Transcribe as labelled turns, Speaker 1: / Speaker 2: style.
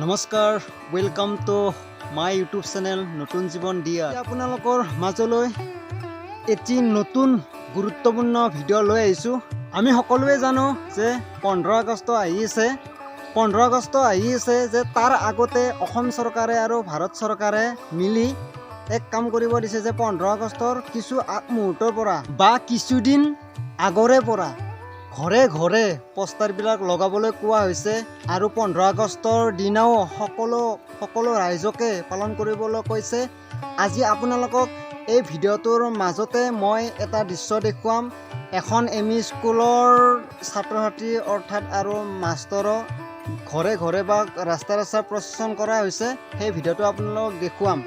Speaker 1: নমস্কাৰ welcome to my YouTube channel নতুন জীৱন দিয়া আপোনালোকৰ মাজলৈ এটি নতুন গুৰুত্বপূৰ্ণ ভিডিঅ' লৈ আহিছোঁ। আমি সকলোৱে জানো যে 15 আগষ্ট আহি আছে যে তাৰ আগতে অসম চৰকাৰে আৰু ভাৰত চৰকাৰে মিলি এক কাম কৰিব দিছে যে 15 আগষ্টৰ কিছু মুহূৰ্তৰ পৰা বা কিছুদিন আগৰে পৰা ঘৰে ঘৰে পোষ্টাৰবিলাক লগাবলৈ কোৱা হৈছে আৰু 15 আগষ্টৰ দিনাও সকলো ৰাইজকে পালন কৰিবলৈ কৈছে। আজি আপোনালোকক এই ভিডিঅ'টোৰ মাজতে মই এটা দৃশ্য দেখুৱাম। এখন এম ই স্কুলৰ ছাত্ৰ ছাত্ৰী অৰ্থাৎ আৰু মাষ্টৰক ঘৰে ঘৰে বা ৰাস্তা প্ৰচেছন কৰা হৈছে। সেই ভিডিঅ'টো আপোনালোকক দেখুৱাম।